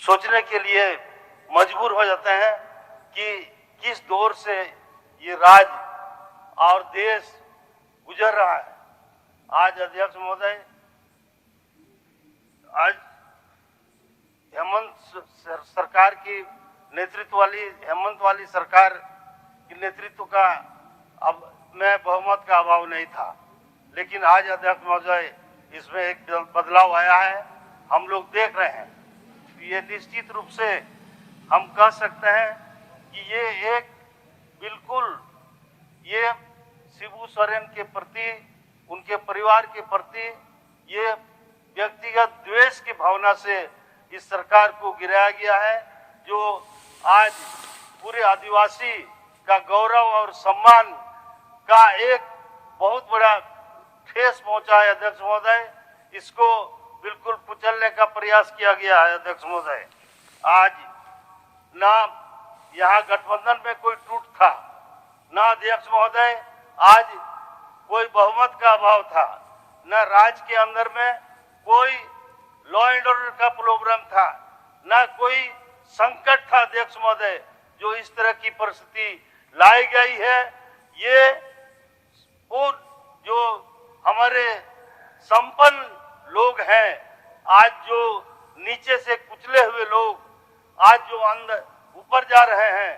सोचने के लिए मजबूर हो जाते हैं कि किस दौर से ये राज्य और देश गुजर रहा है। आज अध्यक्ष महोदय, आज हेमंत सरकार की नेतृत्व वाली हेमंत वाली सरकार की नेतृत्व का अब में बहुमत का अभाव नहीं था, लेकिन आज अध्यक्ष महोदय इसमें एक बदलाव आया है। हम लोग देख रहे हैं, ये निश्चित रूप से हम कह सकते हैं कि ये एक बिल्कुल ये शिबू सोरेन के प्रति, उनके परिवार के प्रति ये व्यक्तिगत द्वेष की भावना से इस सरकार को गिराया गया है, जो आज पूरे आदिवासी का गौरव और सम्मान का एक बहुत बड़ा ठेस पहुंचा है। अध्यक्ष महोदय, इसको बिल्कुल कुचलने का प्रयास किया गया है। अध्यक्ष महोदय, आज ना यहाँ गठबंधन में कोई टूट था, ना अध्यक्ष महोदय आज कोई बहुमत का अभाव था, न राज्य के अंदर में कोई लॉ एंड ऑर्डर का प्रॉब्लम था, न कोई संकट था। अध्यक्ष महोदय, जो इस तरह की परिस्थिति लाई गई है, ये जो हमारे संपन्न लोग हैं, आज जो नीचे से कुचले हुए लोग आज जो अंदर ऊपर जा रहे हैं,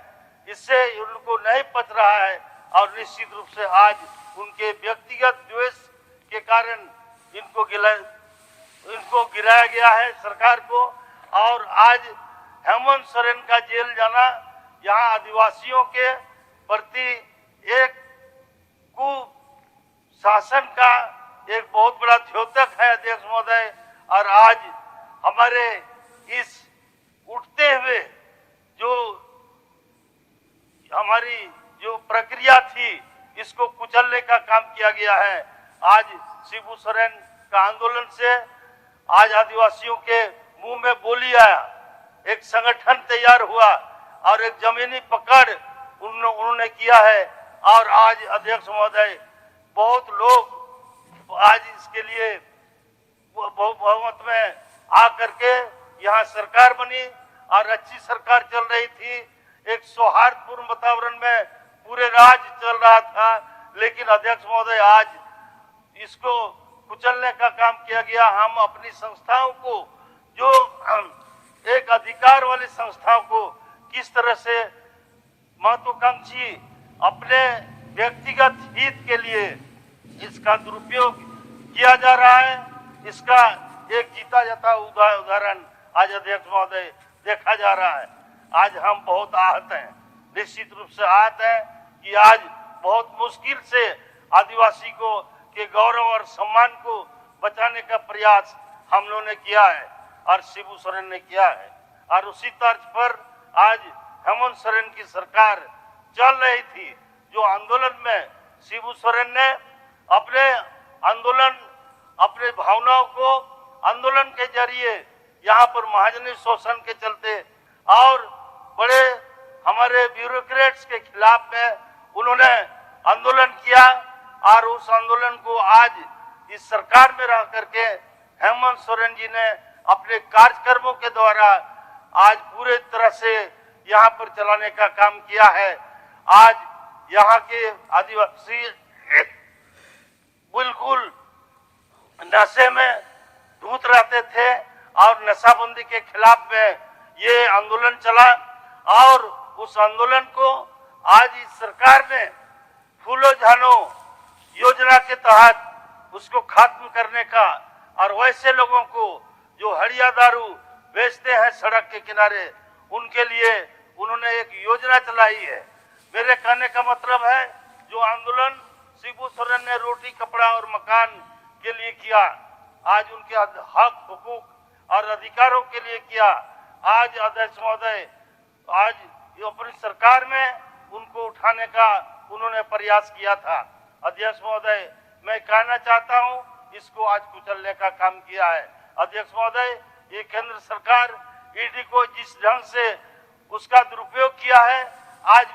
इससे उनको नहीं पच रहा है और निश्चित रूप से आज उनके व्यक्तिगत द्वेष के कारण इनको गिराया गया है सरकार को। और आज हेमंत सोरेन का जेल जाना यहाँ आदिवासियों के प्रति एक कुशासन का एक बहुत बड़ा द्योतक है। अध्यक्ष महोदय, और आज हमारे इस उठते हुए जो हमारी जो प्रक्रिया थी, इसको कुचलने का काम किया गया है। आज शिबू सोरेन का आंदोलन से आज आदिवासियों के मुंह में बोली आया, एक संगठन तैयार हुआ और एक जमीनी पकड़ उन्होंने किया है। और आज अध्यक्ष महोदय, बहुत लोग आज इसके लिए बहुमत में आकर के यहाँ सरकार बनी और अच्छी सरकार चल रही थी। एक सौहार्दपूर्ण वातावरण में पूरे राज्य चल रहा था, लेकिन अध्यक्ष महोदय आज इसको कुचलने का काम किया गया। हम अपनी संस्थाओं को, जो एक अधिकार वाली संस्थाओं को किस तरह से महत्वाकांक्षी अपने व्यक्तिगत हित के लिए इसका दुरुपयोग किया जा रहा है, इसका एक जीता जाता उदाहरण आज अध्यक्ष महोदय देखा जा रहा है। आज हम बहुत आहत हैं, निश्चित रूप से आहत हैं कि आज बहुत मुश्किल से आदिवासी को के गौरव और सम्मान को बचाने का प्रयास हम लोगों ने किया है और शिबू सोरेन ने किया है। और उसी तर्ज पर आज हेमंत सोरेन की सरकार चल रही थी, जो आंदोलन में शिबू सोरेन ने अपने आंदोलन, अपने भावनाओं को आंदोलन के जरिए यहाँ पर महाजनी शोषण के चलते और बड़े हमारे ब्यूरोक्रेट्स के खिलाफ में उन्होंने आंदोलन किया। और उस आंदोलन को आज इस सरकार में रह करके हेमंत सोरेन जी ने अपने कार्यक्रमों के द्वारा आज पूरे तरह से यहाँ पर चलाने का काम किया है। आज यहाँ के आदिवासी बिल्कुल नशे में धूत रहते थे और नशाबंदी के खिलाफ में ये आंदोलन चला और उस आंदोलन को आज इस सरकार ने फूलो झानो योजना के तहत उसको खत्म करने का, और वैसे लोगों को जो हड़िया दारू बेचते हैं सड़क के किनारे, उनके लिए उन्होंने एक योजना चलाई है। मेरे कहने का मतलब है, जो आंदोलन शिबू सोरेन ने रोटी, कपड़ा और मकान के लिए किया, आज उनके हक, हुकूक और अधिकारों के लिए किया। आज अध्यक्ष महोदय, आज अपनी सरकार में उनको उठाने का उन्होंने प्रयास किया था। अध्यक्ष महोदय, मैं कहना चाहता हूं, इसको आज कुचलने का काम किया है। अध्यक्ष महोदय, ये केंद्र सरकार ईडी को जिस ढंग से उसका दुरुपयोग किया है, आज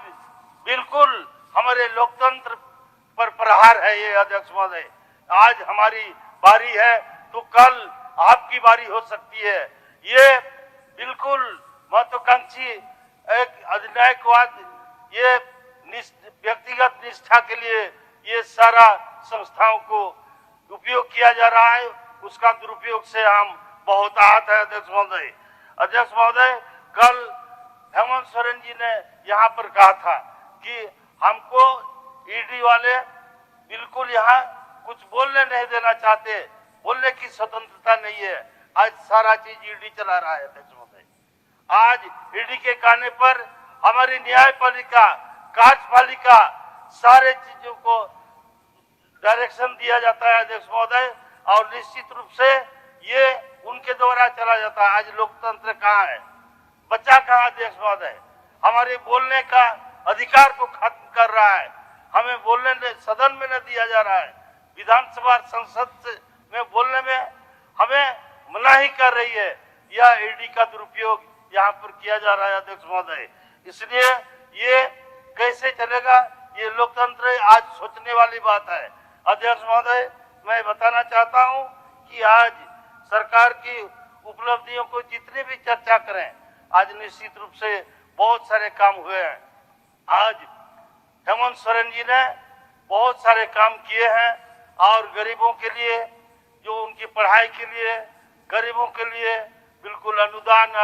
बिल्कुल हमारे लोकतंत्र पर प्रहार है ये। अध्यक्ष महोदय, आज हमारी बारी है तो कल आपकी बारी हो सकती है। ये बिल्कुल महत्वाकांक्षी एक अधिनायकवाद, ये व्यक्तिगत निष्ठा के लिए ये सारा संस्थाओं को उपयोग किया जा रहा है, उसका दुरुपयोग से हम बहुत आहत है। अध्यक्ष महोदय, कल हेमंत सोरेन जी ने यहाँ पर कहा था कि हमको ईडी वाले बिल्कुल यहाँ कुछ बोलने नहीं देना चाहते, बोलने की स्वतंत्रता नहीं है। आज सारा चीज ईडी चला रहा है। अध्यक्ष महोदय, आज ईडी के कहने पर हमारी न्यायपालिका, कार्यपालिका, सारे चीजों को डायरेक्शन दिया जाता है। अध्यक्ष महोदय, और निश्चित रूप से ये उनके द्वारा चला जाता है। आज लोकतंत्र कहाँ है, बच्चा कहाँ? अध्यक्ष महोदय, हमारे बोलने का अधिकार को खत्म कर रहा है, हमें बोलने सदन में न दिया जा रहा है, विधानसभा संसद में बोलने में हमें मनाही कर रही है। यह ईडी का दुरुपयोग यहाँ पर किया जा रहा है। अध्यक्ष महोदय, इसलिए ये कैसे चलेगा, ये लोकतंत्र आज सोचने वाली बात है। अध्यक्ष महोदय, मैं बताना चाहता हूँ कि आज सरकार की उपलब्धियों को जितनी भी चर्चा करें, आज निश्चित रूप से बहुत सारे काम हुए हैं। आज हेमंत सोरेन जी ने बहुत सारे काम किए हैं और गरीबों के लिए, जो उनकी पढ़ाई के लिए, गरीबों के लिए बिल्कुल अनुदान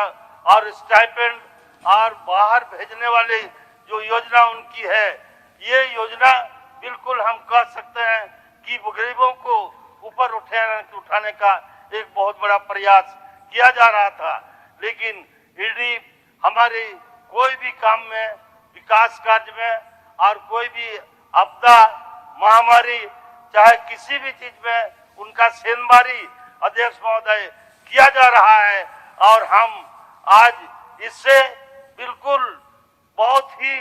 और स्टाइपेंड और बाहर भेजने वाली जो योजना उनकी है, ये योजना बिल्कुल हम कह सकते हैं कि गरीबों को ऊपर उठाने का एक बहुत बड़ा प्रयास किया जा रहा था। लेकिन ईडी हमारी कोई भी काम में, विकास कार्य में और कोई भी आपदा, महामारी, चाहे किसी भी चीज में उनका सेंधमारी अध्यक्ष महोदय किया जा रहा है। और हम आज इससे बिल्कुल बहुत ही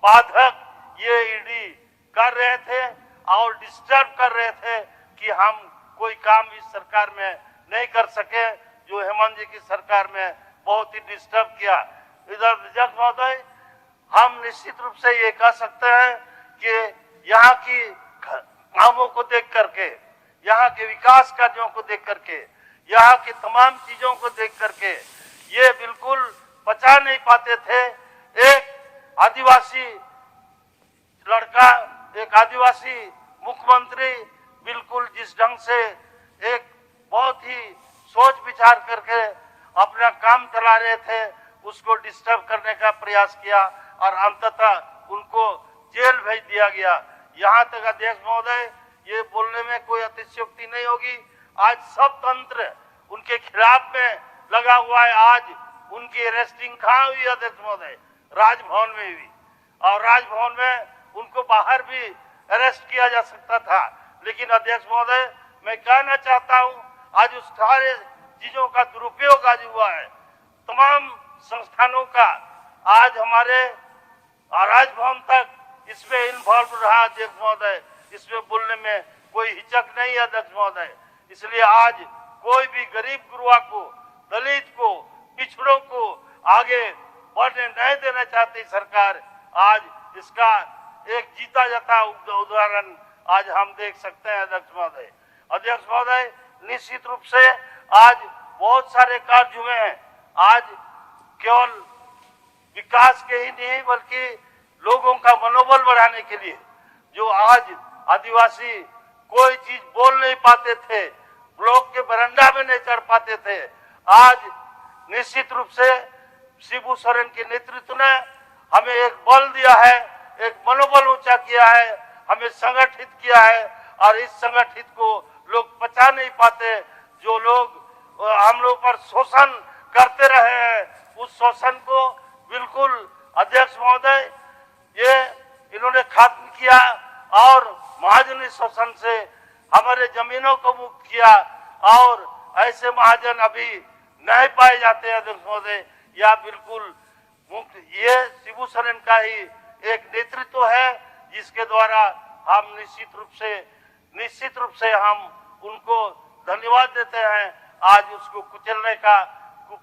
बाधक ये ईडी कर रहे थे और डिस्टर्ब कर रहे थे कि हम कोई काम इस सरकार में नहीं कर सके, जो हेमंत जी की सरकार में बहुत ही डिस्टर्ब किया। इधर अध्यक्ष महोदय, हम निश्चित रूप से ये कह सकते हैं कि यहाँ की कामों को देख करके, यहाँ के विकास कार्यों को देख करके, यहाँ की तमाम चीजों को देख करके ये बिल्कुल पचा नहीं पाते थे। एक आदिवासी लड़का, एक आदिवासी मुख्यमंत्री बिल्कुल जिस ढंग से एक बहुत ही सोच विचार करके अपना काम चला रहे थे, उसको डिस्टर्ब करने का प्रयास किया और अंततः उनको जेल भेज दिया गया। यहाँ तक अध्यक्ष महोदय, ये बोलने में कोई अतिशयोक्ति नहीं होगी, आज सब तंत्र उनके खिलाफ में लगा हुआ है। आज उनकी अरेस्टिंग कहाँ हुई अध्यक्ष महोदय? राजभवन में हुई, और राजभवन में उनको बाहर भी अरेस्ट किया जा सकता था। लेकिन अध्यक्ष महोदय, मैं कहना चाहता हूँ, आज उस सारे चीजों का दुरुपयोग आज हुआ है। तमाम संस्थानों का आज हमारे राजभवन तक इसमें इन्वॉल्व रहा अध्यक्ष महोदय, इसमें बोलने में कोई हिचक नहीं है अध्यक्ष महोदय। इसलिए आज कोई भी गरीब गुरुआ को, दलित को, पिछड़ों को आगे बढ़ने नहीं देना चाहती सरकार। आज इसका एक जीता जाता उदाहरण आज हम देख सकते हैं अध्यक्ष महोदय। अध्यक्ष महोदय, निश्चित रूप से आज बहुत सारे कार्य हुए हैं। आज केवल विकास के ही नहीं बल्कि लोगों का मनोबल बढ़ाने के लिए, जो आज आदिवासी कोई चीज बोल नहीं पाते थे, ब्लॉक के बरंडा में नहीं चढ़ पाते थे, आज निश्चित रूप से शिबू सोरेन के नेतृत्व ने हमें एक बल दिया है, एक मनोबल ऊंचा किया है, हमें संगठित किया है। और इस संगठित को लोग पचा नहीं पाते। जो लोग हम लोग पर शोषण करते रहे हैं, उस शोषण को बिल्कुल अध्यक्ष महोदय ये इन्होंने खत्म किया और महाजनी शोषण से हमारे जमीनों को मुक्त किया। और ऐसे महाजन अभी नहीं पाए जाते हैं अध्यक्ष महोदय, या बिल्कुल मुक्त। ये शिबू सोरेन का ही एक नेतृत्व है, जिसके द्वारा हम निश्चित रूप से हम उनको धन्यवाद देते हैं। आज उसको कुचलने का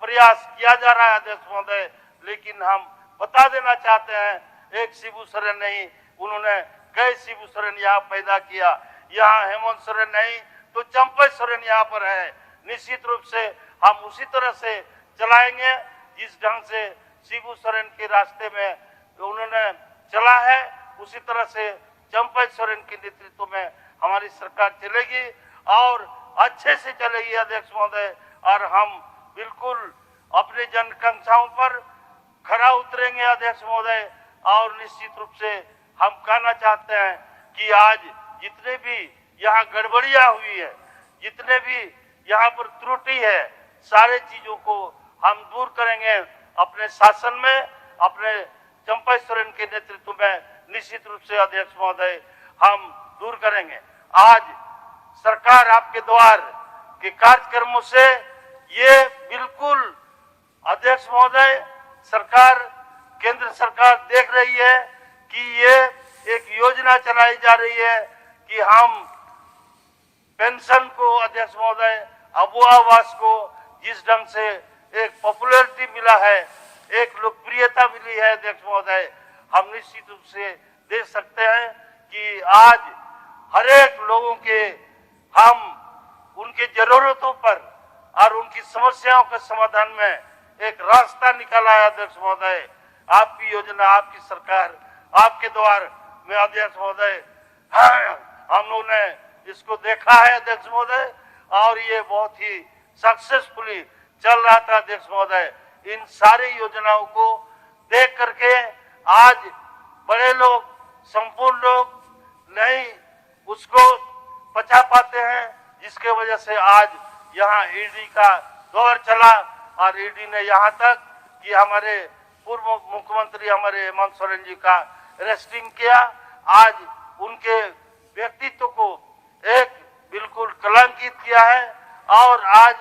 प्रयास किया जा रहा है अध्यक्ष महोदय, लेकिन हम बता देना चाहते हैं, एक शिबू सोरेन नहीं, उन्होंने कई शिबू सोरेन यहाँ पैदा किया। यहाँ हेमंत सोरेन नहीं तो चंपई सोरेन यहाँ पर है। निश्चित रूप से हम उसी तरह से चलाएंगे जिस ढंग से शिबू सोरेन के रास्ते में उन्होंने चला है, उसी तरह से चंपा सोरेन के नेतृत्व में हमारी सरकार चलेगी और अच्छे से चलेगी अध्यक्ष महोदय। और हम बिल्कुल अपने जनआकांक्षाओं पर खरा उतरेंगे अध्यक्ष महोदय। और निश्चित रूप से हम कहना चाहते हैं कि आज जितने भी यहाँ गड़बड़ियां हुई है, जितने भी यहाँ पर त्रुटि है, सारे चीजों को हम दूर करेंगे अपने शासन में, अपने चंपा सोरेन के नेतृत्व में निश्चित रूप से अध्यक्ष महोदय हम दूर करेंगे। आज सरकार आपके द्वार के कार्यक्रमों से ये बिल्कुल अध्यक्ष महोदय सरकार, केंद्र सरकार देख रही है कि ये एक योजना चलाई जा रही है कि हम पेंशन को अध्यक्ष महोदय, अबुआ आवास को जिस ढंग से एक पॉपुलैरिटी मिला है, एक लोकप्रियता मिली है अध्यक्ष महोदय, हम निश्चित रूप से देख सकते हैं कि आज हर एक लोगों के हम उनके जरूरतों पर और उनकी समस्याओं के समाधान में एक रास्ता निकाला है अध्यक्ष महोदय। आपकी योजना, आपकी सरकार, आपके द्वार में अध्यक्ष महोदय हम लोगों ने इसको देखा है अध्यक्ष महोदय, और ये बहुत ही सक्सेसफुली चल रहा था अध्यक्ष महोदय। इन सारी योजनाओं को देख करके आज बड़े लोग, संपूर्ण लोग नहीं उसको पचा पाते हैं, जिसके वजह से आज यहाँ ईडी का दौर चला और ईडी ने यहाँ तक कि हमारे पूर्व मुख्यमंत्री हमारे हेमंत सोरेन जी का अरेस्टिंग किया। आज उनके व्यक्तित्व को एक बिल्कुल कलंकित किया है और आज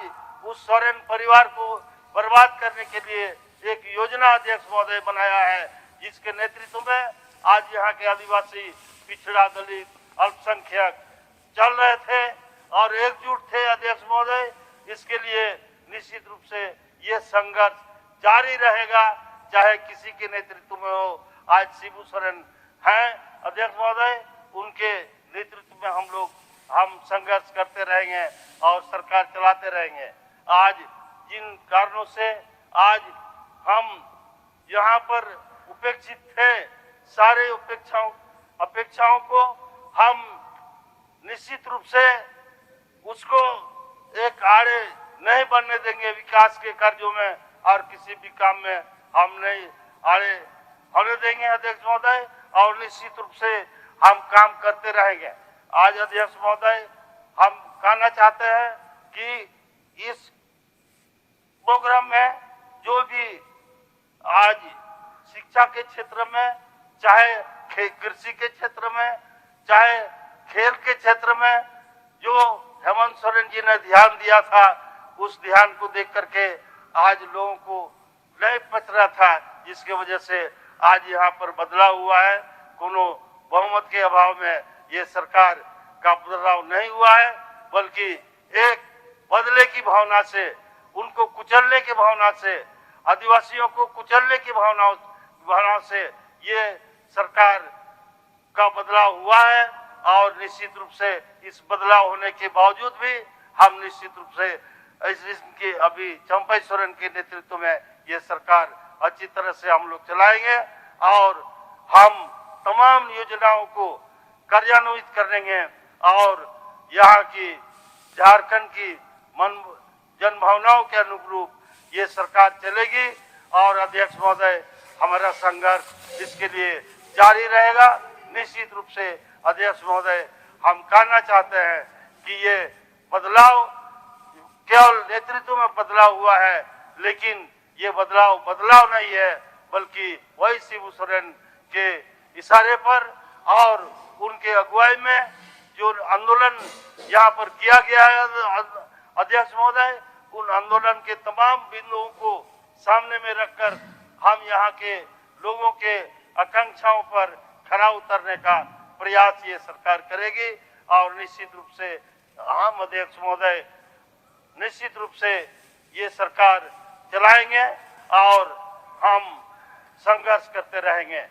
उस सोरेन परिवार को बर्बाद करने के लिए एक योजना अध्यक्ष महोदय बनाया है, जिसके नेतृत्व में आज यहाँ के आदिवासी, पिछड़ा, दलित, अल्पसंख्यक चल रहे थे और एकजुट थे अध्यक्ष महोदय। इसके लिए निश्चित रूप से ये संघर्ष जारी रहेगा, चाहे किसी के नेतृत्व में हो। आज शिबू सोरेन हैं अध्यक्ष महोदय, उनके नेतृत्व में हम संघर्ष करते रहेंगे और सरकार चलाते रहेंगे। आज जिन कारणों से आज हम यहाँ पर उपेक्षित थे, सारे अपेक्षाओं को हम निश्चित रूप से उसको एक आड़े नहीं बनने देंगे। विकास के कार्यों में और किसी भी काम में हम नहीं आड़े होने देंगे अध्यक्ष महोदय, और निश्चित रूप से हम काम करते रहेंगे। आज अध्यक्ष महोदय हम कहना चाहते हैं कि इस प्रोग्राम में जो भी आज शिक्षा के क्षेत्र में, चाहे कृषि के क्षेत्र में, चाहे खेल के क्षेत्र में जो हेमंत सोरेन जी ने ध्यान दिया था, उस ध्यान को देख करके आज लोगों को नहीं पच रहा था, जिसकी वजह से आज यहाँ पर बदलाव हुआ है। कोनो बहुमत के अभाव में ये सरकार का बदलाव नहीं हुआ है, बल्कि एक बदले की भावना से, उनको कुचलने की भावना से, आदिवासियों को कुचलने की भावना से ये सरकार का बदलाव हुआ है। और निश्चित रूप से इस बदलाव होने के बावजूद भी हम निश्चित रूप से इसके अभी चंपा सोरेन के नेतृत्व में ये सरकार अच्छी तरह से हम लोग चलाएंगे और हम तमाम योजनाओं को कार्यान्वित करेंगे और यहाँ की झारखंड की जन भावनाओं के अनुरूप ये सरकार चलेगी। और अध्यक्ष महोदय हमारा संघर्ष इसके लिए जारी रहेगा। निश्चित रूप से अध्यक्ष महोदय हम कहना चाहते हैं कि ये बदलाव केवल नेतृत्व में बदलाव हुआ है, लेकिन ये बदलाव नहीं है, बल्कि वही शिबू सोरेन के इशारे पर और उनके अगुवाई में जो आंदोलन यहाँ पर किया गया है अध्यक्ष महोदय, उन आंदोलन के तमाम बिंदुओं को सामने में रखकर हम यहाँ के लोगों के आकांक्षाओं पर खरा उतरने का प्रयास ये सरकार करेगी। और निश्चित रूप से हम अध्यक्ष महोदय निश्चित रूप से ये सरकार चलाएंगे और हम संघर्ष करते रहेंगे।